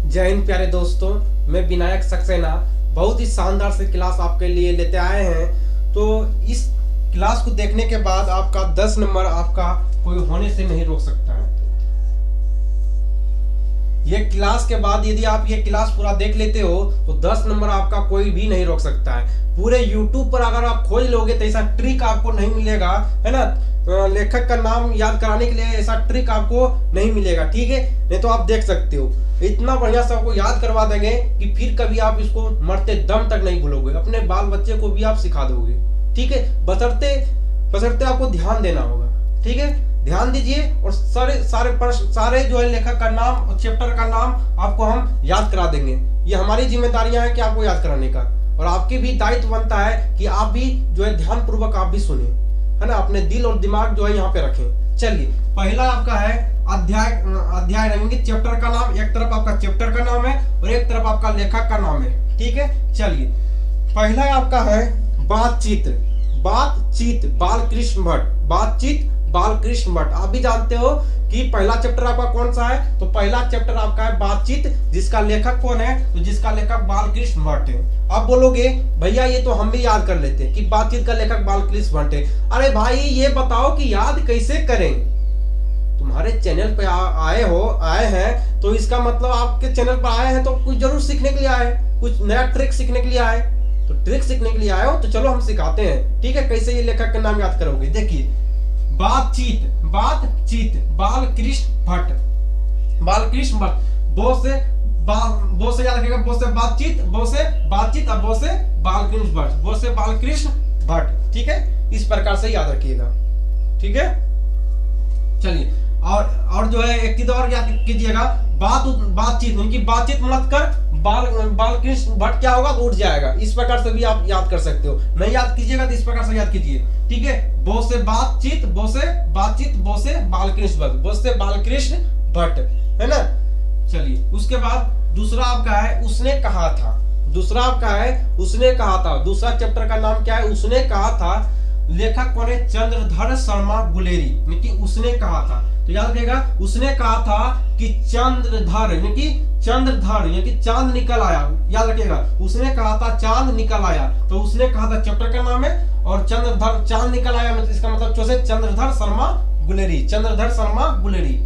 जय हिंद प्यारे दोस्तों, मैं विनायक सक्सेना बहुत ही शानदार से क्लास आपके लिए लेते आए हैं। तो इस क्लास को देखने के बाद आपका 10 नंबर आपका कोई होने से नहीं रोक सकता है। ये क्लास के बाद यदि आप ये क्लास पूरा देख लेते हो तो 10 नंबर आपका कोई भी नहीं रोक सकता है। पूरे YouTube पर अगर आप खोज लोगे तो ऐसा ट्रिक आपको नहीं मिलेगा, है ना। लेखक का नाम याद कराने के लिए ऐसा ट्रिक आपको नहीं मिलेगा, ठीक है। नहीं तो आप देख सकते हो, इतना बढ़िया से आपको याद करवा देंगे कि फिर कभी आप इसको मरते दम तक नहीं भूलोगे। अपने बाल बच्चे को भी आप सिखा दोगे, ठीक है। बशर्ते आपको ध्यान देना होगा, ठीक है। ध्यान दीजिए और सारे जो है लेखक का नाम और चैप्टर का नाम आपको हम याद करा देंगे। ये हमारी जिम्मेदारियां हैं कि आपको याद कराने का, और आपकी भी दायित्व बनता है कि आप भी जो है ध्यान पूर्वक आप भी सुने, है ना। अपने दिल और दिमाग जो है यहाँ पे रखें। चलिए, पहला आपका है अध्याय रहेंगे, चैप्टर का नाम। एक तरफ आपका चैप्टर का नाम है और एक तरफ आपका लेखक का नाम है, ठीक है। चलिए, पहला आपका है बातचीत बालकृष्ण भट्ट। बातचीत बालकृष्ण भट्ट। आप भी जानते हो कि पहला चैप्टर आपका कौन सा है, तो पहला चैप्टर आपका है बातचीत, जिसका लेखक कौन है, तो जिसका लेखक बालकृष्ण भट्ट है। आप बोलोगे भैया ये तो हम भी याद कर लेते हैं कि बातचीत का लेखक बालकृष्ण भट्ट है। अरे भाई ये बताओ कि याद कैसे करें। तुम्हारे चैनल पे आए हैं तो इसका मतलब आपके चैनल पर आए हैं तो कुछ जरूर सीखने के लिए आए, कुछ नया ट्रिक सीखने के लिए आए। तो ट्रिक सीखने के लिए आए हो तो चलो हम सिखाते हैं, ठीक है। कैसे ये लेखक का नाम याद करोगे, देखिए। बातचीत बालकृष्ण भट्ट। बो से याद रखिएगा, बो से बातचीत, और बो से बालकृष्ण भट्ट, बो से बालकृष्ण भट्ट, ठीक है। इस प्रकार से याद रखिएगा, ठीक है। चलिए, और जो है एक चीज और याद कीजिएगा, बातचीत उनकी बातचीत मत कर बालकृष्ण भट्ट क्या होगा तो उठ जाएगा। इस प्रकार से भी आप याद कर सकते हो। नहीं याद कीजिएगा तो इस प्रकार से याद कीजिए, ठीक है। बो से बातचीत, बो से बालकृष्ण भट्ट, बो से बालकृष्ण भट्ट, है ना। चलिए, उसके बाद दूसरा आपका है उसने कहा था। दूसरा चैप्टर का नाम क्या है, उसने कहा था। लेखक कौन है, चंद्रधर शर्मा गुलेरी, यानी उसने कहा था। तो याद रखिएगा, उसने कहा था कि चंद्रधर यानी कि चांद निकल आया। याद रखिएगा, उसने कहा था चांद निकल आया। तो उसने कहा था चैप्टर का नाम है, और चंद्रधर चांद निकल आया मतलब इसका मतलब चौसे चंद्रधर शर्मा गुलेरी,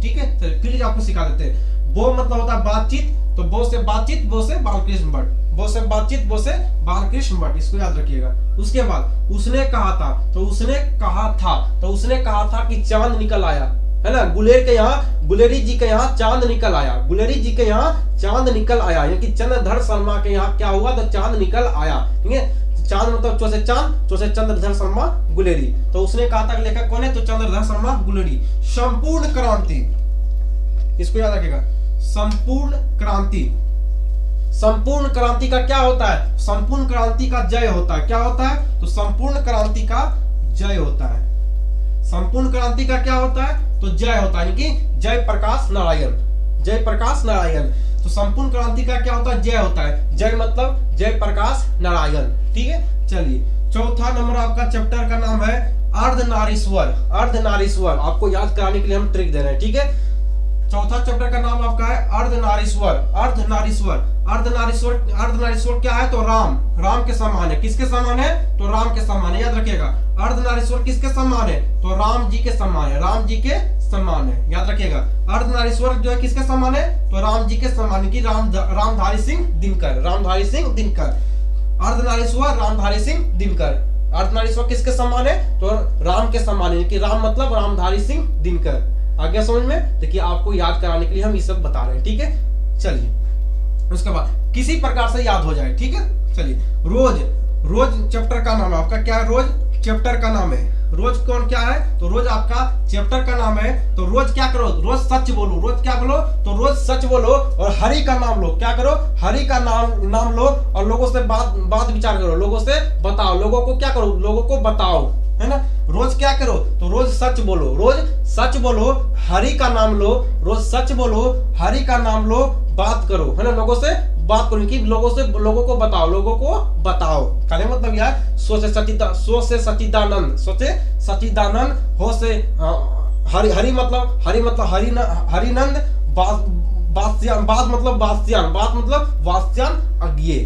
ठीक है। तो फिर आपको सिखा देते हैं। वो मतलब होता है बातचीत, तो बो से बातचीत, बो से बालकृष्ण भट्ट, बो से बातचीत, बो से बालकृष्ण भट्ट, इसको याद रखिएगा। उसके बाद उसने कहा था, तो उसने कहा था कि चांद निकल आया, है ना। गुलेरी जी के यहाँ चांद निकल आया, यानी कि चंद्रधर शर्मा के यहाँ क्या हुआ, तो चांद निकल आया, ठीक है। चांद मतलब चौसे चंद्रधर शर्मा गुलेरी। तो उसने कहा था लेखक कौन है, तो चंद्रधर शर्मा गुलेरी। संपूर्ण क्रांति, इसको याद रखिएगा। संपूर्ण क्रांति का क्या होता है, संपूर्ण क्रांति का जय होता है। क्या होता है, तो संपूर्ण क्रांति का जय होता है। संपूर्ण क्रांति का क्या होता है, तो जय होता है, यानी कि जयप्रकाश नारायण। तो संपूर्ण क्रांति का क्या होता है, जय होता है। जय मतलब जयप्रकाश नारायण, ठीक है। चलिए, चौथा नंबर आपका चैप्टर का नाम है अर्धनारीश्वर। आपको याद कराने के लिए हम ट्रिक दे रहे हैं, ठीक है। चौथा चैप्टर का नाम आपका है अर्धनारीश्वर क्या है, तो राम के समान है। किसके समान है, तो राम के समान है। याद रखिएगा, अर्धनारीश्वर किसके समान है, तो राम जी के समान है, याद रखिएगा। अर्धनारीश्वर जो है किसके समान है, तो राम जी के समान, की रामधारी सिंह दिनकर। अर्धनारीश्वर रामधारी सिंह दिनकर। अर्धनारीश्वर किसके समान है, तो राम के समान है, कि राम मतलब रामधारी सिंह दिनकर। आगे समझ में, देखिए आपको याद कराने के लिए हम ये सब बता रहे हैं, ठीक है। चलिए, उसके बाद किसी प्रकार से याद हो जाए, ठीक है। चलिए, रोज चैप्टर का नाम है आपका, क्या है, रोज चैप्टर का नाम है। रोज कौन क्या है, तो रोज आपका चैप्टर का नाम है। तो रोज क्या करो, रोज सच बोलो। रोज क्या बोलो, तो रोज सच बोलो और हरि का नाम लो। क्या करो, हरि का नाम लो और लोगों से बात विचार करो, लोगों से बताओ, लोगों को क्या करो, लोगों को बताओ, है ना। रोज क्या करो, तो रोज सच बोलो, हरि का नाम लो, रोज सच बोलो, हरि का नाम लो, बात करो, है ना। लोगों से बात करो, कि लोगों को बताओ। कहने मतलब यार, सोचे सचिदानंद, हो से हरि मतलब हरिनंद, बास्यान, बात मतलब बास्यान, बात मतलब वास्यान अज्ञे।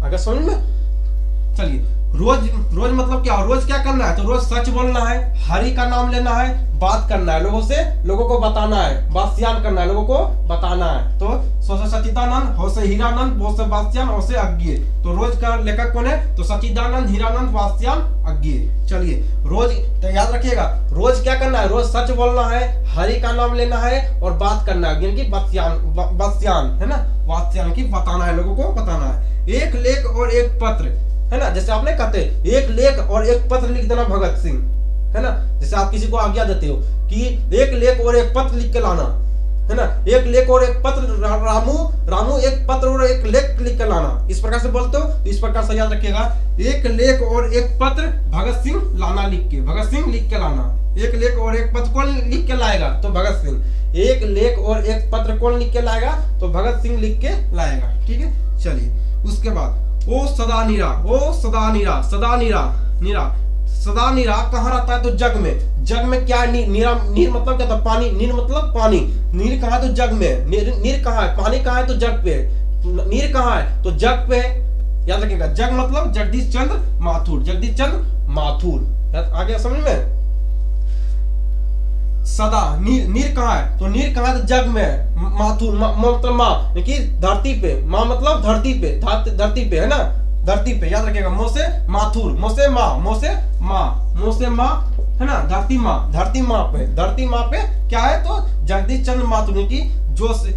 अगर समझ में। चलिए रोज, रोज मतलब क्या, रोज क्या करना है, तो रोज सच बोलना है, हरि का नाम लेना है, बात करना है लोगों से, लोगों को बताना है, बास्यान करना है, लोगों को बताना है। तो सो से सचिदानंद, हो से हीरानंद, वो से बास्यान, हो से अज्ञे। तो रोज का लेखक कौन है, तो सचिदानंद, हीरानंद, बास्यान, अज्ञे। चलिए रोज, तो याद रखिएगा रोज क्या करना है, रोज सच बोलना है, हरि का नाम लेना है और बात करना है, यानी कि बास्यान है ना, वास्यान की बताना है, लोगों को बताना है। एक लेख और एक पत्र है ना, जैसे आपने कहते एक लेख और एक पत्र लिख देना भगत सिंह, है ना। जैसे आप किसी को आज्ञा देते हो कि एक लेख और एक पत्र लिख के लाना, है ना, एक लेख और एक पत्र, रामू एक पत्र और एक लेख लिख के लाना, इस प्रकार से बोलते हो। इस प्रकार से याद रखिएगा, एक लेख और एक पत्र भगत सिंह लाना, लिख के, भगत सिंह लिख के लाना। एक लेख और एक पत्र कौन लिख के लाएगा, तो भगत सिंह। एक लेख और एक पत्र कौन लिख के लाएगा, तो भगत सिंह लिख के लाएगा। ठीक है, चलिए उसके बाद ओ सदा नीरा, ओ सदा नीरा, सदा नीरा, नीरा, सदा नीरा कहाँ रहता है, तो जग में। जग में क्या है, नीरा, नीर मतलब क्या था, पानी, नीर मतलब पानी। नीर कहाँ है, तो जग में। नीर कहाँ है, पानी कहाँ है, तो जग पे। नीर कहाँ है, तो जग पे। याद रखिएगा, जग मतलब जगदीश चंद्र माथुर, जगदीश चंद्र माथुर। आगे समझ में। सदा, नीर, नीर कहाँ है, तो नीर कहाँ है, तो जग में। माथुर, मतलब माँ, देखिए धरती पे, माँ मतलब धरती पे, धरती पे है ना, धरती पे। याद रखिएगा, मो से माथुर, मो से माँ, मो से माँ, मो से माँ है ना, धरती माँ, धरती माँ पे, धरती माँ पे क्या है, तो जगदीश चंद्र माथुर की जो से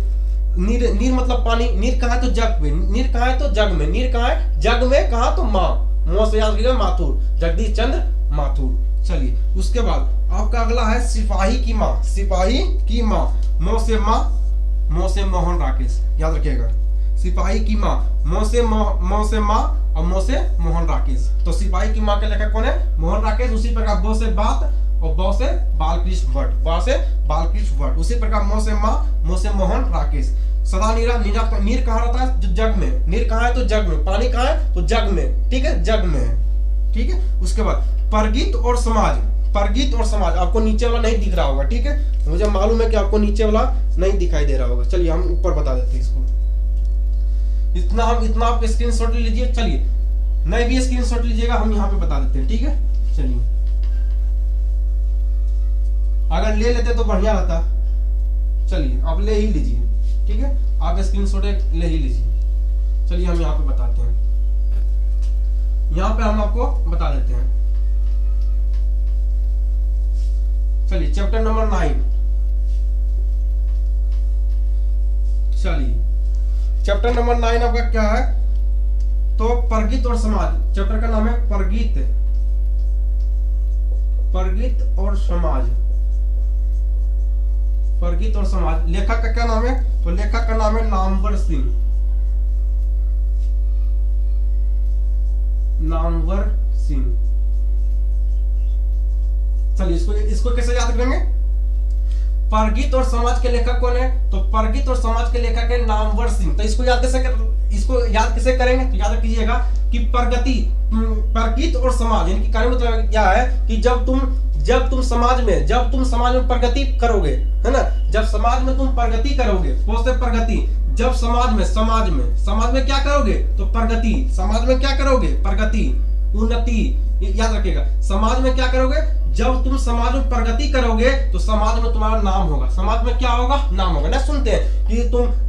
नीर, नीर मतलब पानी। नीर कहाँ है, तो जग पे। नीर कहाँ है, तो जग में। नीर कहाँ है, जग में, कहाँ, तो माँ, मो से याद रखिएगा माथुर, जगदीश चंद्र माथुर। चलिए उसके बाद आपका अगला है सिपाही की माँ, सिपाही की माँ, मो से माँ, मो से मोहन राकेश। याद रखिएगा, सिपाही की माँ, मो से माँ और मो से मोहन राकेश। तो सिपाही की माँ के लेखक कौन है, मोहन राकेश। उसी प्रकार बो से बात और बौ से बालकृष्ण भट्ट, बौ से बालकृष्ण भट्ट। उसी प्रकार मो से माँ, मो से मोहन राकेश। सदा नीरा, नीरा, नीर कहाँ रहता है, जग में। नीर कहाँ है, तो जग में। पानी कहाँ है, तो जग में। ठीक है, जग में। ठीक है, उसके बाद परगीत और समाज, परगीत और समाज। आपको नीचे वाला नहीं दिख रहा होगा, ठीक है, मुझे मालूम है कि आपको नीचे वाला नहीं दिखाई दे रहा होगा। चलिए हम ऊपर बता देते हैं इसको। इतना आप स्क्रीनशॉट ले लीजिए। चलिए नहीं भी स्क्रीनशॉट लीजिएगा, हम यहाँ पे बता देते हैं। ठीक है, चलिए अगर ले लेते तो बढ़िया रहता। चलिए आप ले ही लीजिए, ठीक है, आप स्क्रीनशॉट ले ही लीजिए। चलिए हम यहाँ पे बताते हैं, यहाँ पे हम आपको बता देते हैं। चलिए चैप्टर नंबर 9। चलिए चैप्टर नंबर 9 आपका क्या है, तो परगीत और समाज। चैप्टर का नाम है परगीत, परगीत और समाज, परगीत और समाज। लेखक का क्या नाम है, तो लेखक का नाम है नामवर सिंह, नामवर सिंह। चलिए इसको कैसे याद करेंगे, परगीत और समाज के लेखक कौन है, तो परगीत और समाज के लेखक है नामवर सिंह। तो इसको याद कैसे करेंगे, तो याद कीजिएगा कि परगीत और समाज यानी कि कार्य मतलब क्या है कि जब तुम समाज में प्रगति करोगे, है ना, जब समाज में तुम प्रगति करोगे, से प्रगति, जब समाज में क्या करोगे, तो प्रगति, समाज में क्या करोगे, प्रगति, उन्नति। याद रखिएगा, समाज में क्या करोगे, जब तुम समाज में प्रगति करोगे तो समाज में तुम्हारा नाम होगा। समाज में क्या होगा, नाम होगा ना। सुनते हैं कि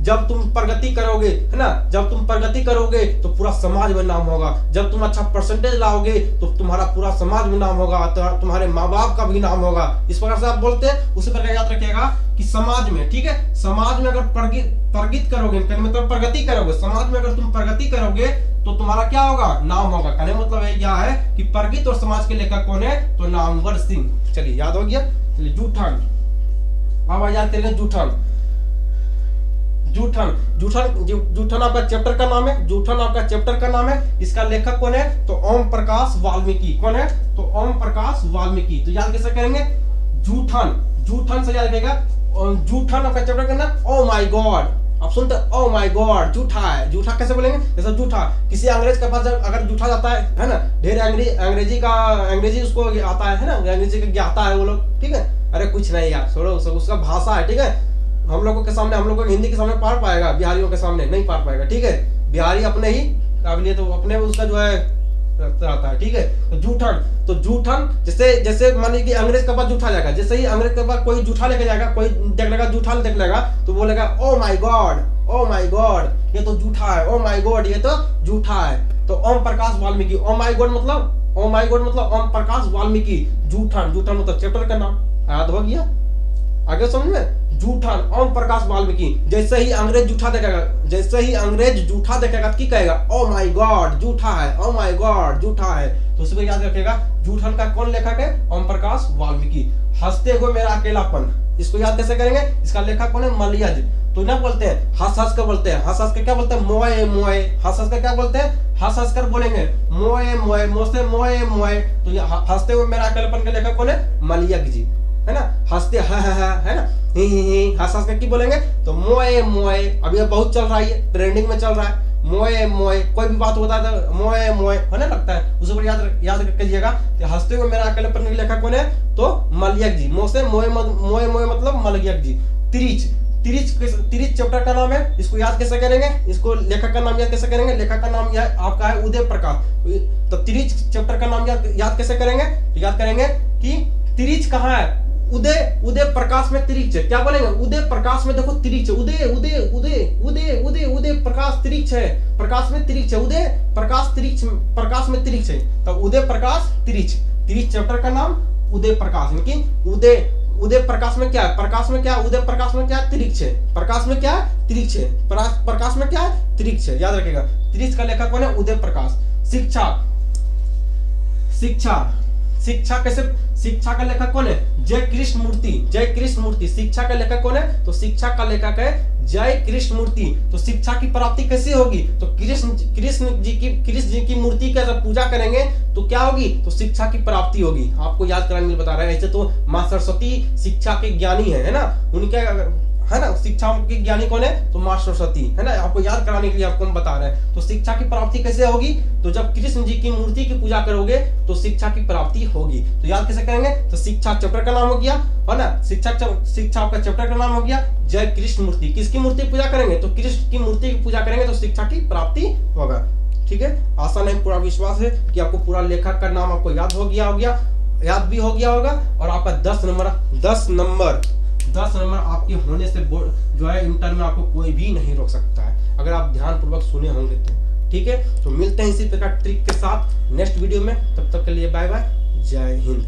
जब तुम प्रगति करोगे, है ना, जब तुम प्रगति करोगे तो पूरा समाज में नाम होगा। जब तुम अच्छा परसेंटेज लाओगे तो तुम्हारा पूरा समाज में नाम होगा, तुम्हारे माँ बाप का भी नाम होगा। इस प्रकार से आप बोलते हैं। उसी प्रकार याद रखिएगा कि समाज में, ठीक है, समाज में अगर प्रगति करोगे, मतलब प्रगति करोगे, समाज में अगर तुम प्रगति करोगे तो तुम्हारा क्या होगा, नाम होगा। कहने मतलब है क्या है कि परगीत और समाज के लेखक कौन है, तो नामवर सिंह। चलिए याद हो गया। चलिए जूठन, अब याद करेंगे जूठन। जूठन आपका चैप्टर का नाम है, जूठन आपका चैप्टर का नाम है। इसका लेखक कौन है, तो ओम प्रकाश वाल्मीकि। कौन है, तो ओम प्रकाश वाल्मीकि। तो याद कैसे करेंगे, जूठन से याद रखिएगा। जूठन आपका चैप्टर का नाम, ओ माय गॉड। आप सुनते हैं ओ माय गॉड, झूठा है। झूठा कैसे बोलेंगे, जैसे झूठा किसी अंग्रेज के पास अगर झूठा जाता है ना, ढेर अंग्रेजी उसको आता है ना, अंग्रेजी का ज्ञाता है वो लोग, ठीक है, अरे कुछ नहीं यार, छोड़ो, उसका भाषा है, ठीक है, हम लोगों के सामने, हम लोगों के हिंदी के सामने पार पाएगा, बिहारियों के सामने नहीं पार पाएगा। ठीक है, बिहारी अपने ही काबिलियत, तो अपने उसका जो है रहता है। ठीक है, तो जूठन, तो जूठन जैसे मान लीजिए अंग्रेज के पास जूठा जाएगा, जैसे ही अंग्रेज के पास कोई जूठा लेके जाएगा, कोई देख लेगा जूठा देख लेगा, तो बोलेगा oh my God, oh my God ये तो जूठा है, ओ माय गॉड ये तो जूठा है। तो Om Prakash Valmiki, oh my God मतलब, ओ माय गॉड मतलब ओम प्रकाश वाल्मीकि। जूठन, जूठन मतलब चैप्टर का नाम, याद हो गया? आगे समझ में, जूठन ओम प्रकाश वाल्मीकि। जैसे ही अंग्रेज जूठा देखेगा, जैसे ही अंग्रेज जूठा देखेगा तो क्या कहेगा? ओ माय गॉड जूठा है, ओ माय गॉड जूठा है। तो उसको याद रखेगा, जूठन का कौन लेखक है? ओम प्रकाश वाल्मीकि। हंसते हुए मेरा अकेलापन, इसको याद कैसे करेंगे? इसका लेखक कौन है? मलयज। तो ना बोलते हैं हंस हंस कर बोलते हैं, हंस हंस कर क्या बोलते हैं? मोए मोए। हंस हंस कर क्या बोलते हैं? हंस हंस कर बोलेंगे मोए मोए, मोसे मोए मोए। तो ये हंसते हुए मेरा अकेलापन के लेखक कौन है? मलयज जी, है ना। हंसते है ना, ही हंस हंस कर की बोलेंगे तो मोए मोए। अब ये बहुत चल रहा है, ट्रेंडिंग में चल रहा है, मोए मोए। कोई भी बात होता है तो मोए मोए होने लगता है, उस पर याद कीजिएगा। हंसते हुए मेरा अकेलापन के लेखक कौन है? तो मलयज जी। मोसे मोए मोए मोए मतलब मलयज जी। तिरिच, तिरिच चैप्टर का नाम है, इसको याद कैसे करेंगे? इसको लेखक का नाम याद कैसे करेंगे? लेखक का नाम यह आपका है उदय प्रकाश। तो तिरिच चैप्टर का नाम याद कैसे करेंगे? तो याद करेंगे कि तिरिच कहाँ है? उदय प्रकाश में तिरिच है। क्या बोलेंगे? उदय प्रकाश में देखो तिरिच है, उदय उदय उदय उदय उदय उदय प्रकाश तिरिच है, प्रकाश में तिरिच है, उदय प्रकाश तिरिच, प्रकाश में तिरिच है। तो उदय प्रकाश तिरिच, तिरिच चैप्टर का नाम उदय प्रकाश, लेकिन उदय प्रकाश में क्या है? प्रकाश में क्या है? उदय प्रकाश में क्या है? तिरिच है। प्रकाश में क्या है? तिरिच है। प्रकाश में क्या है? तिरिच है, याद रखिएगा। तिरिच का लेखक कौन है? उदय प्रकाश। शिक्षा, शिक्षा, शिक्षा कैसे? शिक्षा का लेखक कौन है? जय कृष्ण मूर्ति, जय कृष्ण मूर्ति। शिक्षा का लेखक कौन है? तो शिक्षा का लेखक है जय कृष्ण मूर्ति। तो शिक्षा की प्राप्ति कैसे होगी? तो कृष्ण जी की मूर्ति का जब पूजा करेंगे तो क्या होगी? तो शिक्षा की प्राप्ति होगी। आपको याद कराने बता रहे हैं। ऐसे तो माँ सरस्वती शिक्षा के ज्ञानी है ना, उनके है ना, शिक्षा के ज्ञानी कौन है? तो माँ सरस्वती, है ना। आपको याद कराने के लिए आपको हम बता रहे हैं। तो शिक्षा की प्राप्ति कैसे होगी? तो जब कृष्ण जी की मूर्ति की पूजा करोगे तो शिक्षा की प्राप्ति होगी। तो याद कैसे करेंगे? तो शिक्षा चैप्टर का नाम हो गया, है ना। शिक्षा आपका चैप्टर का नाम हो गया जय कृष्ण मूर्ति। किसकी मूर्ति पूजा करेंगे? तो कृष्ण की मूर्ति की पूजा करेंगे तो शिक्षा की प्राप्ति होगा। ठीक है, आशा नहीं पूरा विश्वास है कि आपको पूरा लेखक का नाम आपको याद याद भी हो गया होगा। और आपका 10 नंबर आपके होने से जो है इंटर में आपको कोई भी नहीं रोक सकता है, अगर आप ध्यान पूर्वक सुने होंगे तो। ठीक है, तो मिलते हैं इसी प्रकार ट्रिक के साथ नेक्स्ट वीडियो में। तब तक के लिए बाय बाय, जय हिंद।